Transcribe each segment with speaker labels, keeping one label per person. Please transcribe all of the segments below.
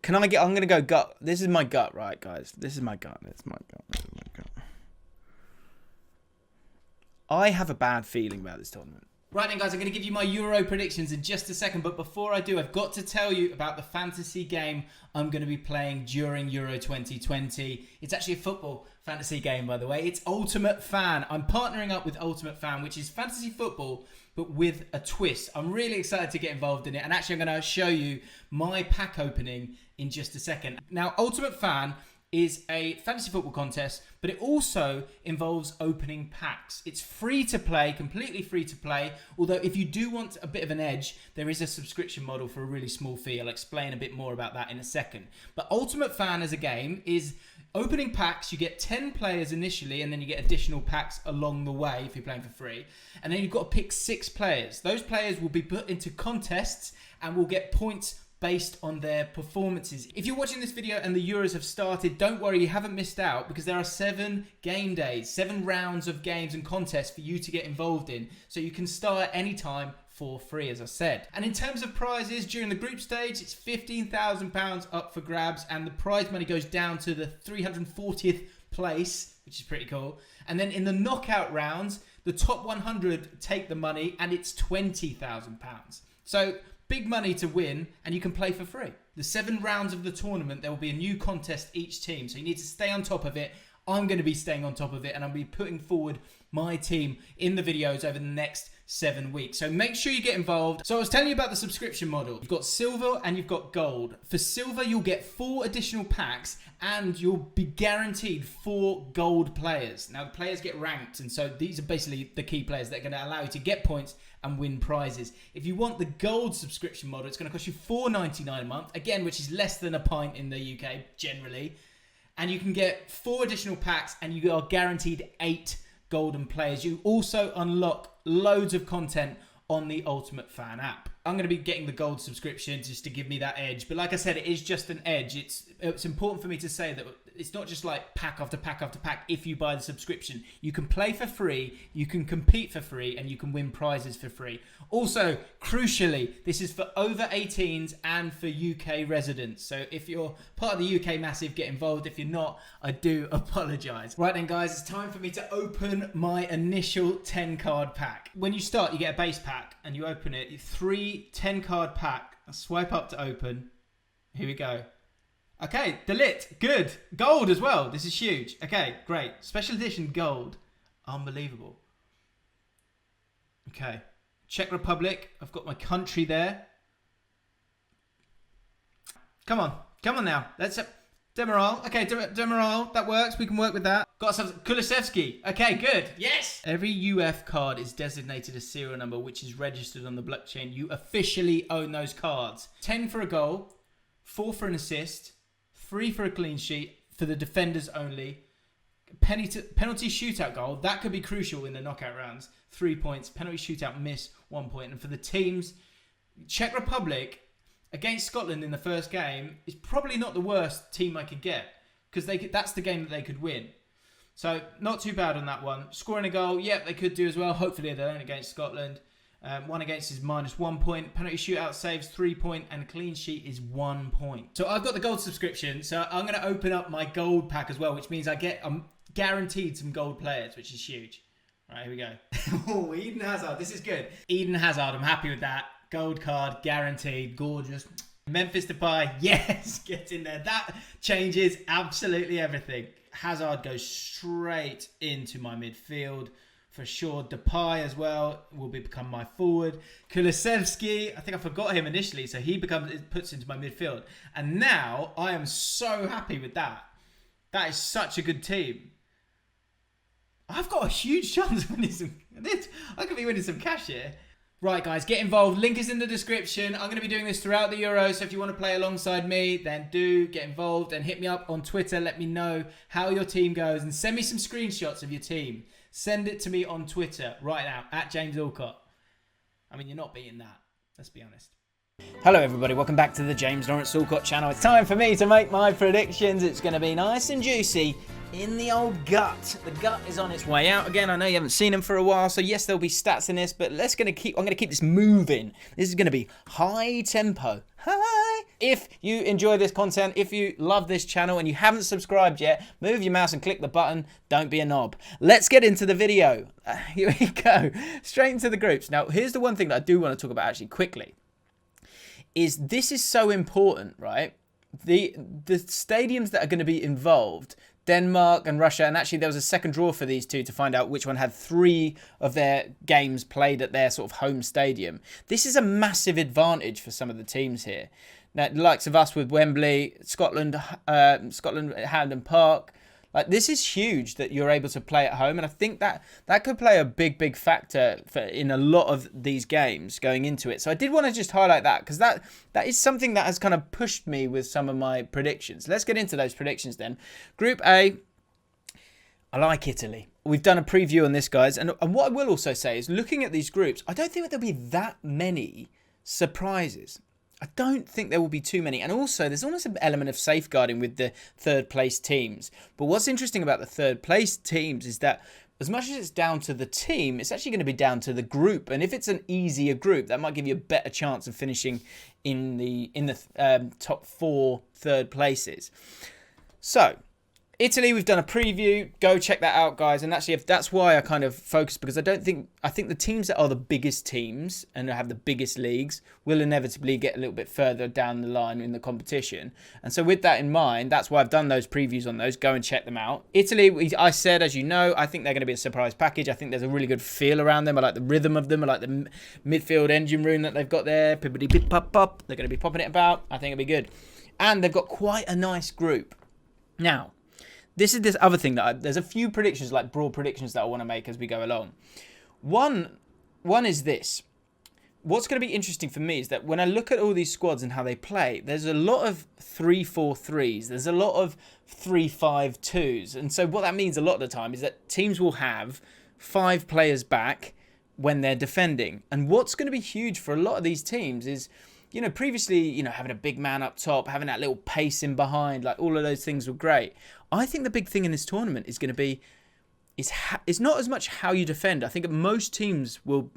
Speaker 1: Can I get... I'm going to go gut. This is my gut, right, guys? This is my gut. I have a bad feeling about this tournament. Right then, guys, I'm going to give you my Euro predictions in just a second. But before I do, I've got to tell you about the fantasy game I'm going to be playing during Euro 2020. It's actually a football fantasy game, by the way. It's Ultimate Fan. I'm partnering up with Ultimate Fan, which is fantasy football, but with a twist. I'm really excited to get involved in it. And actually, I'm going to show you my pack opening in just a second. Now, Ultimate Fan is a fantasy football contest, but it also involves opening packs. It's free to play, completely free to play, although if you do want a bit of an edge, there is a subscription model for a really small fee. I'll explain a bit more about that in a second. But Ultimate Fan as a game is opening packs. You get 10 players initially, and then you get additional packs along the way if you're playing for free. And then you've got to pick 6 players. Those players will be put into contests and will get points based on their performances. If you're watching this video and the Euros have started, don't worry, you haven't missed out, because there are 7 game days, 7 rounds of games and contests for you to get involved in. So you can start anytime for free, as I said. And in terms of prizes, during the group stage, it's £15,000 up for grabs, and the prize money goes down to the 340th place, which is pretty cool. And then in the knockout rounds, the top 100 take the money, and it's £20,000. So big money to win, and you can play for free. The 7 rounds of the tournament, there will be a new contest each team, so you need to stay on top of it. I'm going to be staying on top of it, and I'll be putting forward my team in the videos over the next 7 weeks. So make sure you get involved. So I was telling you about the subscription model. You've got silver and you've got gold. For silver, you'll get 4 additional packs, and you'll be guaranteed 4 gold players. Now, the players get ranked, and so these are basically the key players that are going to allow you to get points and win prizes. If you want the gold subscription model, it's going to cost you $4.99 a month, again, which is less than a pint in the UK generally. And you can get 4 additional packs, and you are guaranteed 8 golden players. You also unlock loads of content on the Ultimate Fan app. I'm going to be getting the gold subscription just to give me that edge. But like I said, it is just an edge. It's important for me to say that it's not just like pack after pack after pack. If you buy the subscription, you can play for free, you can compete for free, and you can win prizes for free. Also, crucially, this is for over 18s and for UK residents. So if you're part of the UK Massive, get involved. If you're not, I do apologise. Right then, guys, it's time for me to open my initial 10-card pack. When you start, you get a base pack, and you open it. 3 10-card pack. I'll swipe up to open. Here we go. Okay, delete. Good. Gold as well. This is huge. Okay, great. Special edition gold. Unbelievable. Okay. Czech Republic. I've got my country there. Come on. Come on now. Let's... Demiral. Okay, Demiral. That works. We can work with that. Got some... Kulusevski. Okay, good. Yes! Every UF card is designated a serial number, which is registered on the blockchain. You officially own those cards. 10 for a goal. 4 for an assist. 3 for a clean sheet for the defenders only. Penalty shootout goal. That could be crucial in the knockout rounds. 3 points. Penalty shootout miss, 1 point. And for the teams, Czech Republic against Scotland in the first game is probably not the worst team I could get, because that's the game that they could win. So not too bad on that one. Scoring a goal, yep, they could do as well. Hopefully they don't against Scotland. 1 against is -1 point. Penalty shootout saves 3 point, and clean sheet is 1 point. So I've got the gold subscription, so I'm going to open up my gold pack as well, which means I'm guaranteed some gold players, which is huge. All right, here we go. Oh, Eden Hazard, this is good. Eden Hazard, I'm happy with that. Gold card, guaranteed, gorgeous. Memphis Depay, yes, get in there. That changes absolutely everything. Hazard goes straight into my midfield. For sure, Depay as well will become my forward. Kulusevski, I think I forgot him initially, so he puts into my midfield. And now I am so happy with that. That is such a good team. I've got a huge chance of winning some... I could be winning some cash here. Right, guys, get involved. Link is in the description. I'm going to be doing this throughout the Euros, so if you want to play alongside me, then do get involved and hit me up on Twitter. Let me know how your team goes and send me some screenshots of your team. Send it to me on Twitter right now, at James Allcott. I mean, you're not beating that. Let's be honest. Hello, everybody. Welcome back to the James Lawrence Allcott channel. It's time for me to make my predictions. It's going to be nice and juicy in the old gut. The gut is on its way out again. I know you haven't seen him for a while, so yes, there'll be stats in this, but I'm going to keep this moving. This is going to be high tempo. Hi. If you enjoy this content, if you love this channel and you haven't subscribed yet, move your mouse and click the button. Don't be a knob. Let's get into the video. Here we go. Straight into the groups. Now, here's the one thing that I do want to talk about actually quickly. This is so important, right? The stadiums that are going to be involved, Denmark and Russia, and actually there was a second draw for these two to find out which one had 3 of their games played at their sort of home stadium. This is a massive advantage for some of the teams here. Now, the likes of us with Wembley, Scotland, Hampden Park. Like, this is huge that you're able to play at home, and I think that could play a big factor in a lot of these games going into it. So I did want to just highlight that because that is something that has kind of pushed me with some of my predictions. Let's get into those predictions then. Group A, I like Italy. We've done a preview on this, guys, and what I will also say is, looking at these groups, I don't think there'll be that many surprises. I don't think there will be too many. And also, there's almost an element of safeguarding with the third place teams. But what's interesting about the third place teams is that as much as it's down to the team, it's actually going to be down to the group. And if it's an easier group, that might give you a better chance of finishing in the top 4 third places. So, Italy, we've done a preview. Go check that out, guys. And actually, that's why I kind of focus, because I think the teams that are the biggest teams and have the biggest leagues will inevitably get a little bit further down the line in the competition. And so with that in mind, that's why I've done those previews on those. Go and check them out. Italy, I said, as you know, I think they're going to be a surprise package. I think there's a really good feel around them. I like the rhythm of them. I like the midfield engine room that they've got there. Pippity pip pop pop. They're going to be popping it about. I think it'll be good. And they've got quite a nice group. Now, this is this other thing that there's a few predictions, like broad predictions, that I want to make as we go along. One is this. What's going to be interesting for me is that when I look at all these squads and how they play, there's a lot of 3-4-3s. There's a lot of 3-5-2s. And so what that means a lot of the time is that teams will have 5 players back when they're defending. And what's going to be huge for a lot of these teams is, you know, previously, you know, having a big man up top, having that little pace in behind, like all of those things were great. I think the big thing in this tournament is going to be, it's not as much how you defend. I think that most teams will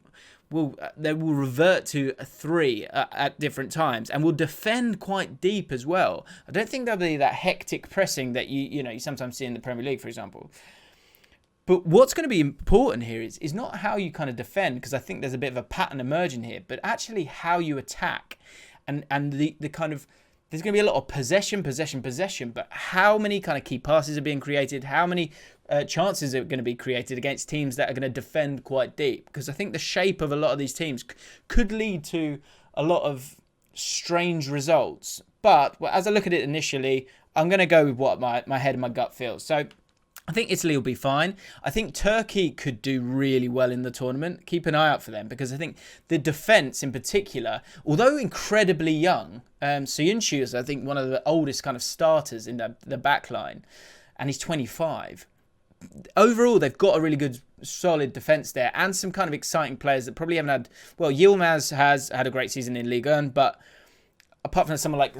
Speaker 1: revert to a 3 at different times and will defend quite deep as well. I don't think there'll be that hectic pressing that you sometimes see in the Premier League, for example. But what's going to be important here is not how you kind of defend, because I think there's a bit of a pattern emerging here, but actually how you attack and the kind of, there's going to be a lot of possession, but how many kind of key passes are being created, how many chances are going to be created against teams that are going to defend quite deep, because I think the shape of a lot of these teams could lead to a lot of strange results. But as I look at it initially, I'm going to go with what my head and my gut feels. So I think Italy will be fine. I think Turkey could do really well in the tournament. Keep an eye out for them, because I think the defence in particular, although incredibly young, Soyuncu is, I think, one of the oldest kind of starters in the back line, and he's 25. Overall, they've got a really good, solid defence there, and some kind of exciting players that probably haven't had... Well, Yilmaz has had a great season in Ligue 1, but apart from someone like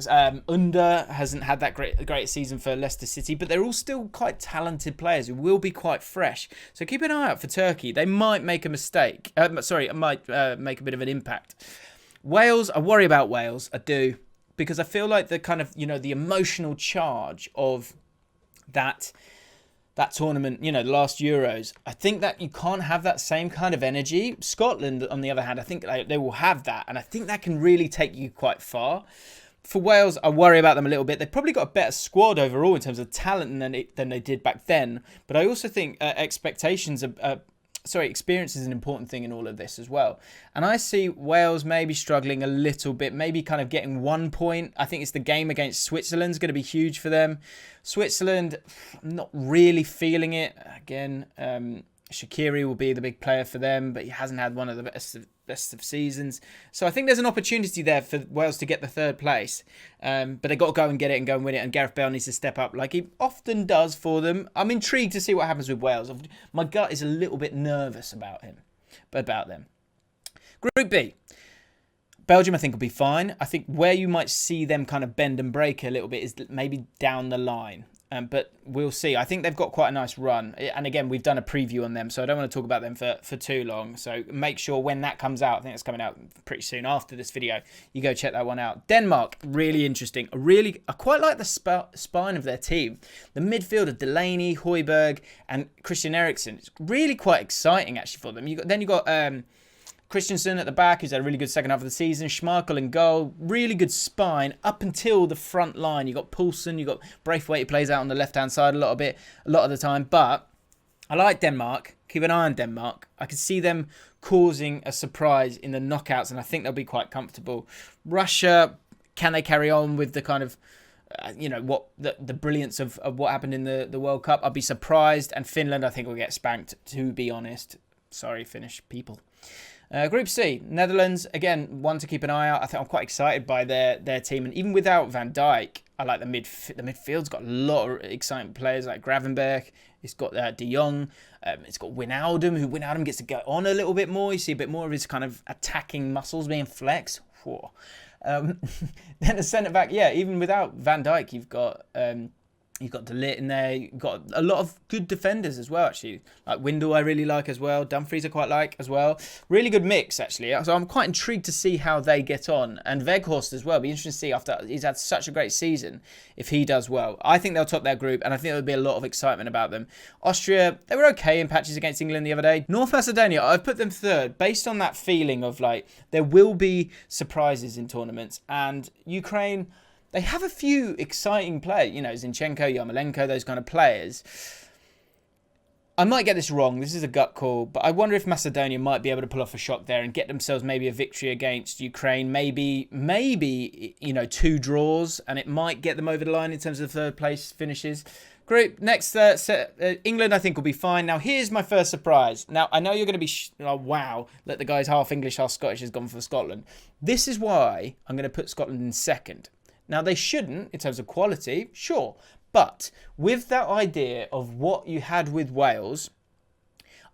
Speaker 1: Under hasn't had that great season for Leicester City, but they're all still quite talented players who will be quite fresh. So keep an eye out for Turkey. They might make a mistake. Might make a bit of an impact. Wales, I worry about Wales. I do, because I feel like the kind of, the emotional charge of that tournament, the last Euros, I think that you can't have that same kind of energy. Scotland, on the other hand, I think they will have that, and I think that can really take you quite far. For Wales, I worry about them a little bit. They've probably got a better squad overall in terms of talent than they did back then, but I also think experience is an important thing in all of this as well. And I see Wales maybe struggling a little bit, maybe kind of getting 1 point. I think it's the game against Switzerland is going to be huge for them. Switzerland, I'm not really feeling it. Again, Shaqiri will be the big player for them, but he hasn't had one of the best of seasons. So I think there's an opportunity there for Wales to get the 3rd place. But they've got to go and get it and go and win it. And Gareth Bale needs to step up like he often does for them. I'm intrigued to see what happens with Wales. My gut is a little bit nervous about them. Group B. Belgium, I think, will be fine. I think where you might see them kind of bend and break a little bit is maybe down the line. But we'll see. I think they've got quite a nice run. And again, we've done a preview on them, so I don't want to talk about them for too long. So make sure when that comes out, I think it's coming out pretty soon after this video, you go check that one out. Denmark, really interesting. I quite like the spine of their team. The midfield of Delaney, Højbjerg, and Christian Eriksen. It's really quite exciting, actually, for them. Then you got Christensen at the back, who's had a really good second half of the season. Schmeichel in goal. Really good spine up until the front line. You got Poulsen, you got Braithwaite, who plays out on the left-hand side a lot of the time. But I like Denmark. Keep an eye on Denmark. I can see them causing a surprise in the knockouts, and I think they'll be quite comfortable. Russia, can they carry on with the kind of what the brilliance of what happened in the World Cup? I'd be surprised. And Finland, I think, will get spanked, to be honest. Sorry, Finnish people. Group C, Netherlands, again, one to keep an eye out. I think I'm quite excited by their team. And even without Van Dijk, I like the midfield's got a lot of exciting players like Gravenberch. It's got De Jong. It's got Wijnaldum, who Wijnaldum gets to go on a little bit more. You see a bit more of his kind of attacking muscles being flexed. Then the centre-back, even without Van Dijk, you've got De Ligt in there. You've got a lot of good defenders as well, actually. Like Windle, I really like as well. Dumfries, I quite like as well. Really good mix, actually. So I'm quite intrigued to see how they get on. And Weghorst as well. Be interesting to see after he's had such a great season if he does well. I think they'll top their group, and I think there'll be a lot of excitement about them. Austria, they were okay in patches against England the other day. North Macedonia, I've put them third based on that feeling of like there will be surprises in tournaments. And Ukraine, they have a few exciting players, Zinchenko, Yarmolenko, those kind of players. I might get this wrong. This is a gut call, but I wonder if Macedonia might be able to pull off a shock there and get themselves maybe a victory against Ukraine. Maybe 2 draws, and it might get them over the line in terms of third place finishes. Group next, England, I think, will be fine. Now, here's my first surprise. Now, I know you're going to be, wow, that the guy's half English, half Scottish has gone for Scotland. This is why I'm going to put Scotland in second. Now, they shouldn't, in terms of quality, sure. But with that idea of what you had with Wales,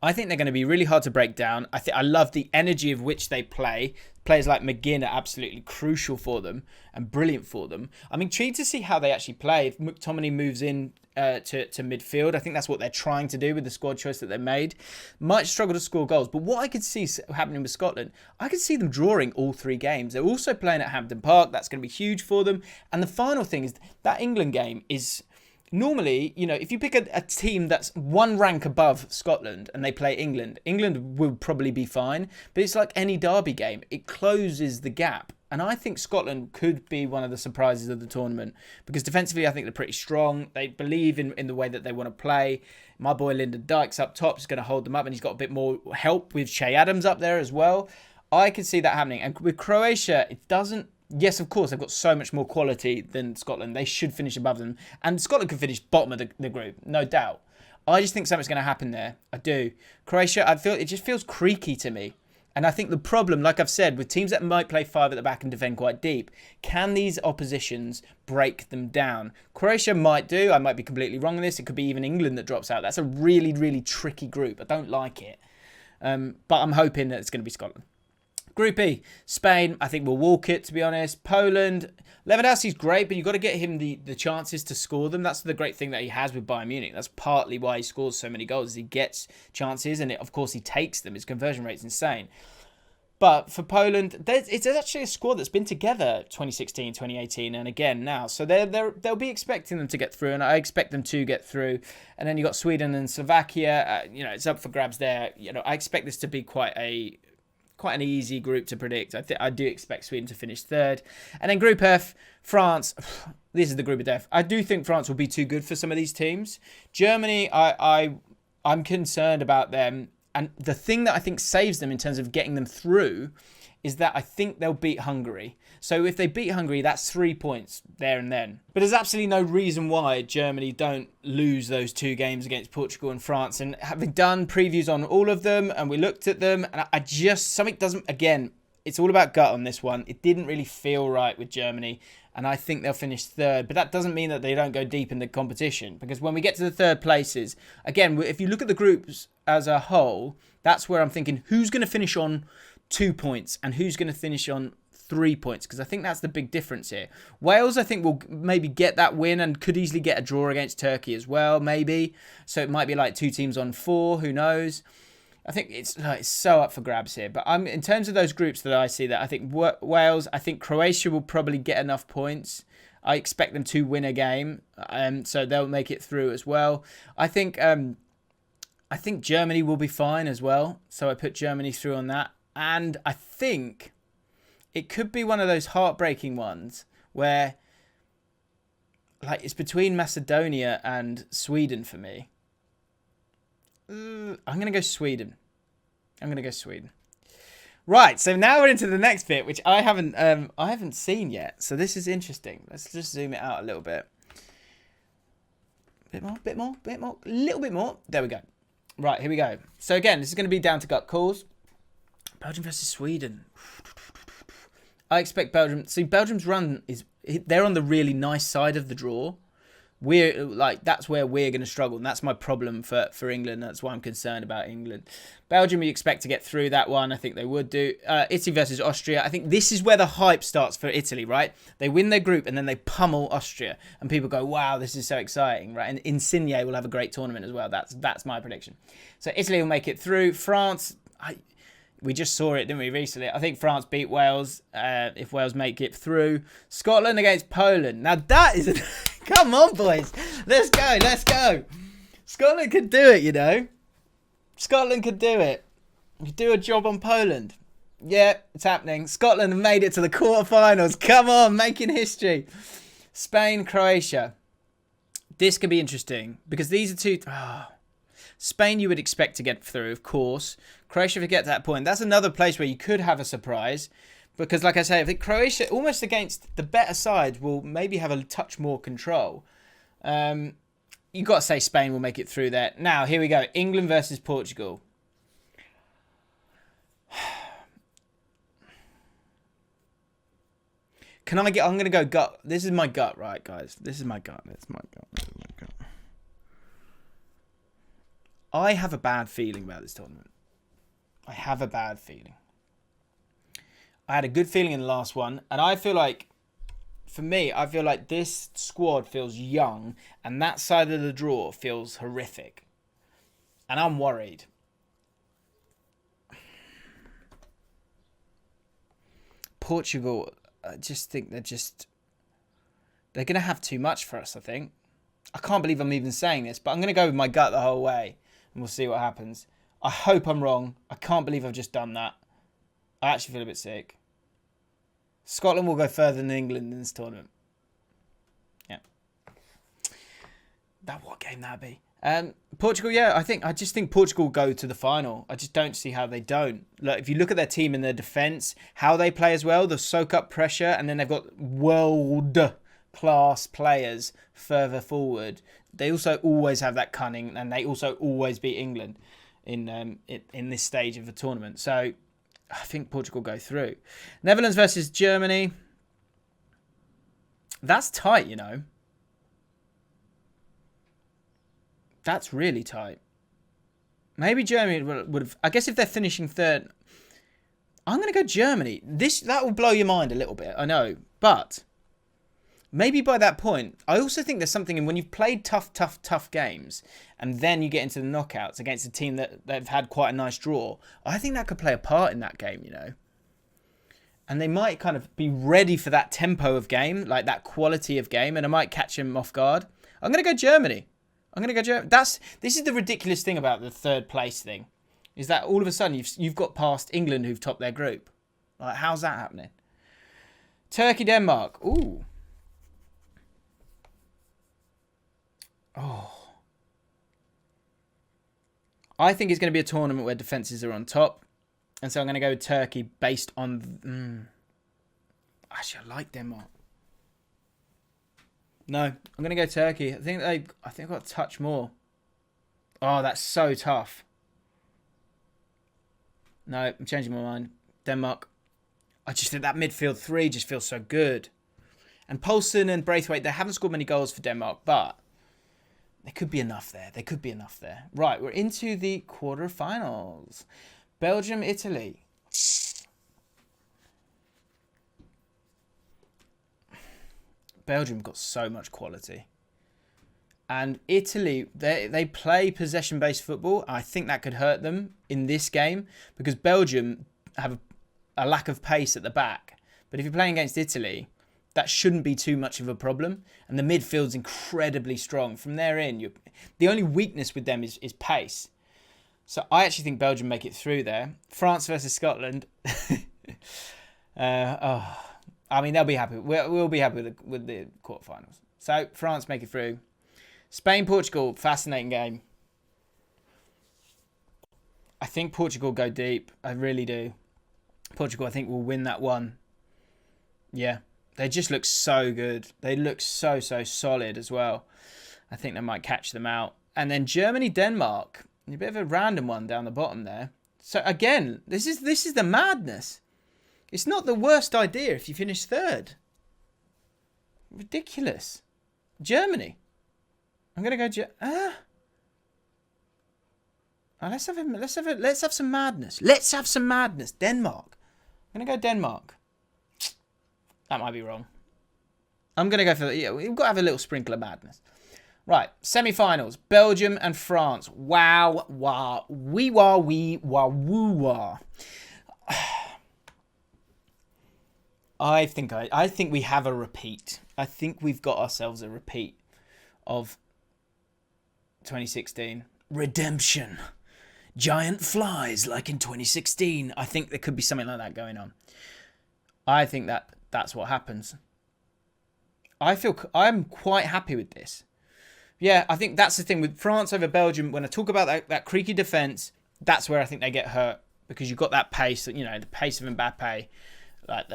Speaker 1: I think they're going to be really hard to break down. I love the energy of which they play. Players like McGinn are absolutely crucial for them and brilliant for them. I'm intrigued to see how they actually play. If McTominay moves in to midfield, I think that's what they're trying to do with the squad choice that they made. Might struggle to score goals, but what I could see happening with Scotland, I could see them drawing all 3 games. They're also playing at Hampden Park. That's going to be huge for them. And the final thing is that England game is normally, if you pick a team that's one rank above Scotland and they play England, England will probably be fine. But it's like any derby game. It closes the gap. And I think Scotland could be one of the surprises of the tournament because defensively, I think they're pretty strong. They believe in the way that they want to play. My boy Lyndon Dykes up top is going to hold them up, and he's got a bit more help with Che Adams up there as well. I can see that happening. And with Croatia, it doesn't. Yes, of course, they've got so much more quality than Scotland. They should finish above them. And Scotland could finish bottom of the group, no doubt. I just think something's going to happen there. I do. Croatia, it just feels creaky to me. And I think the problem, like I've said, with teams that might play 5 at the back and defend quite deep, can these oppositions break them down? Croatia might do. I might be completely wrong on this. It could be even England that drops out. That's a really, really tricky group. I don't like it. But I'm hoping that it's going to be Scotland. Group E, Spain, I think will walk it, to be honest. Poland, Lewandowski's great, but you've got to get him the chances to score them. That's the great thing that he has with Bayern Munich. That's partly why he scores so many goals. He gets chances, and of course he takes them. His conversion rate's insane. But for Poland, it's actually a squad that's been together 2016, 2018, and again now. So they'll be expecting them to get through, and I expect them to get through. And then you've got Sweden and Slovakia. It's up for grabs there. I expect this to be quite an easy group to predict. I do expect Sweden to finish third. And then Group F, France. This is the group of death. I do think France will be too good for some of these teams. Germany, I'm concerned about them. And the thing that I think saves them in terms of getting them through is that I think they'll beat Hungary. So if they beat Hungary, that's 3 points there and then. But there's absolutely no reason why Germany don't lose those 2 games against Portugal and France. And having done previews on all of them, and we looked at them, and something doesn't, again, it's all about gut on this one. It didn't really feel right with Germany, and I think they'll finish third. But that doesn't mean that they don't go deep in the competition, because when we get to the third places, again, if you look at the groups as a whole, that's where I'm thinking who's going to finish on 2 points and who's going to finish on 3 points, because I think that's the big difference here. Wales, I think, will maybe get that win and could easily get a draw against Turkey as well, maybe. So it might be like 2 teams on 4, who knows. I think it's so up for grabs here. But in terms of those groups that I see, that I think Wales, I think Croatia will probably get enough points. I expect them to win a game, so they'll make it through as well. I think Germany will be fine as well, so I put Germany through on that. And I think it could be one of those heartbreaking ones where, like, it's between Macedonia and Sweden for me. I'm going to go Sweden. Right, so now we're into the next bit, which I haven't seen yet. So this is interesting. Let's just zoom it out a little bit. A little bit more. There we go. Right, here we go. So again, this is going to be down to gut calls. Belgium versus Sweden. I expect Belgium. See, Belgium's run they're on the really nice side of the draw. That's where we're going to struggle, and that's my problem for England. That's why I'm concerned about England. Belgium, you expect to get through that one. I think they would do. Italy versus Austria. I think this is where the hype starts for Italy, right? They win their group and then they pummel Austria, and people go, "Wow, this is so exciting!" Right? And Insigne will have a great tournament as well. That's my prediction. So Italy will make it through. France, we just saw it, didn't we, recently? I think France beat Wales if Wales make it through. Scotland against Poland. Now that is... Come on, boys. Let's go. Scotland could do it, you know. Scotland could do it. You do a job on Poland. Yeah, it's happening. Scotland have made it to the quarterfinals. Come on, making history. Spain, Croatia. This could be interesting because these are two... Spain you would expect to get through, of course. Croatia, if you get to that point, that's another place where you could have a surprise. Because, like I say, I think Croatia, almost against the better side, will maybe have a touch more control. You've got to say Spain will make it through there. Now, here we go. England versus Portugal. I'm going to go gut. This is my gut, right, guys? This is my gut. I have a bad feeling about this tournament. I have a bad feeling. I had a good feeling in the last one, and I feel like, for me, I feel like this squad feels young, and that side of the draw feels horrific. And I'm worried. Portugal, I just think they're going to have too much for us, I think. I can't believe I'm even saying this, but I'm going to go with my gut the whole way, and we'll see what happens. I hope I'm wrong. I can't believe I've just done that. I actually feel a bit sick. Scotland will go further than England in this tournament. Yeah. What game that'd be? Portugal, yeah, I just think Portugal will go to the final. I just don't see how they don't. Look, if you look at their team and their defence, how they play as well, they'll soak up pressure, and then they've got world-class players further forward. They also always have that cunning, and they also always beat England in this stage of the tournament. So I think Portugal go through. Netherlands versus Germany. That's tight, you know. That's really tight. Maybe Germany would have... I guess if they're finishing third... I'm going to go Germany. That will blow your mind a little bit, I know. But maybe by that point... I also think there's something in when you've played tough games and then you get into the knockouts against a team that've had quite a nice draw. I think that could play a part in that game, you know. And they might kind of be ready for that tempo of game, like that quality of game, and I might catch them off guard. I'm going to go Germany. This is the ridiculous thing about the third place thing, is that all of a sudden you've got past England who've topped their group. Like, how's that happening? Turkey, Denmark. Ooh. Oh. I think it's going to be a tournament where defences are on top. And so I'm going to go with Turkey based on... Actually, I like Denmark. No, I'm going to go Turkey. I think I've got a touch more. Oh, that's so tough. No, I'm changing my mind. Denmark. I just think that midfield three just feels so good. And Poulsen and Braithwaite, they haven't scored many goals for Denmark, but there could be enough there. Right, we're into the quarterfinals. Belgium, Italy. Belgium got so much quality. And Italy, they play possession-based football. I think that could hurt them in this game because Belgium have a lack of pace at the back. But if you're playing against Italy, that shouldn't be too much of a problem. And the midfield's incredibly strong. From there in, the only weakness with them is pace. So I actually think Belgium make it through there. France versus Scotland. I mean, they'll be happy. We'll be happy with the quarterfinals. So France make it through. Spain, Portugal, fascinating game. I think Portugal go deep. I really do. Portugal, I think, will win that one. Yeah. They just look so good. They look so solid as well. I think they might catch them out. And then Germany, Denmark. A bit of a random one down the bottom there. So again, this is the madness. It's not the worst idea if you finish third. Ridiculous. Germany. I'm gonna go. Let's have some madness. Let's have some madness. Denmark. I'm gonna go Denmark. That might be wrong. I'm gonna go for we've got to have a little sprinkle of madness. Right, semi-finals. Belgium and France. Wow, wah, wee wah, wee wah, woo wah. I think we have a repeat. I think we've got ourselves a repeat of 2016. Redemption. Giant flies like in 2016. I think there could be something like that going on. I think that's what happens. I'm quite happy with this. Yeah, I think that's the thing with France over Belgium. When I talk about that creaky defence, that's where I think they get hurt because you've got that pace, the pace of Mbappe. Like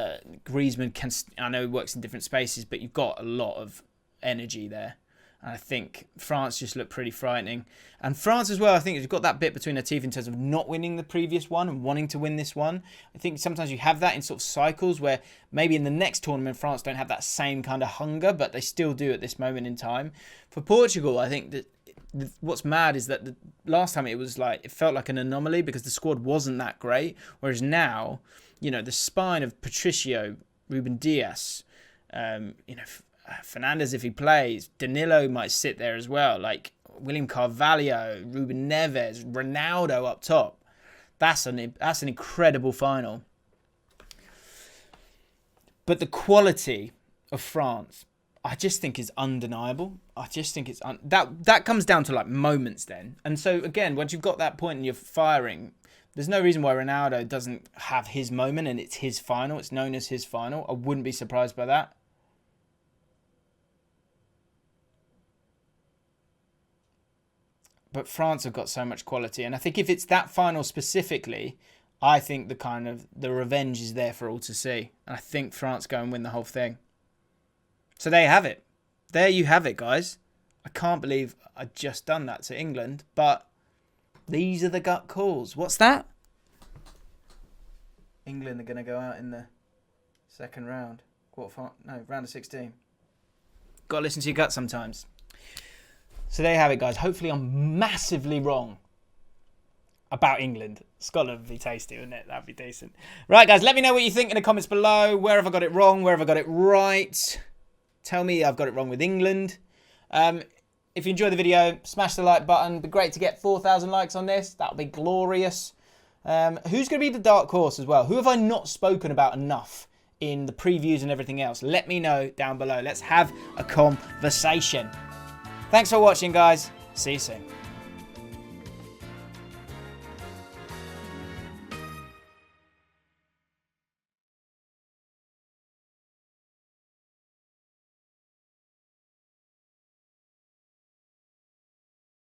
Speaker 1: Griezmann I know works in different spaces, but you've got a lot of energy there. And I think France just looked pretty frightening. And France as well, I think has got that bit between their teeth in terms of not winning the previous one and wanting to win this one. I think sometimes you have that in sort of cycles where maybe in the next tournament France don't have that same kind of hunger, but they still do at this moment in time. For Portugal, I think that what's mad is that the last time it felt like an anomaly because the squad wasn't that great. Whereas now, the spine of Patricio, Ruben Dias, Fernandes if he plays, Danilo might sit there as well, like William Carvalho, Ruben Neves, Ronaldo up top. That's an incredible final. But the quality of France, I just think is undeniable. I just think it's that comes down to like moments then. And so again, once you've got that point and you're firing, there's no reason why Ronaldo doesn't have his moment and it's his final. It's known as his final. I wouldn't be surprised by that. But France have got so much quality. And I think if it's that final specifically, I think the revenge is there for all to see. And I think France go and win the whole thing. So there you have it. There you have it, guys. I can't believe I just done that to England. But these are the gut calls. What's that? England are going to go out in the second round. Round of 16. Got to listen to your gut sometimes. So there you have it, guys. Hopefully I'm massively wrong about England. Scotland would be tasty, wouldn't it? That'd be decent. Right, guys, let me know what you think in the comments below. Where have I got it wrong? Where have I got it right? Tell me I've got it wrong with England. If you enjoyed the video, smash the like button. It'd be great to get 4,000 likes on this. That would be glorious. Who's going to be the dark horse as well? Who have I not spoken about enough in the previews and everything else? Let me know down below. Let's have a conversation. Thanks for watching, guys. See you soon.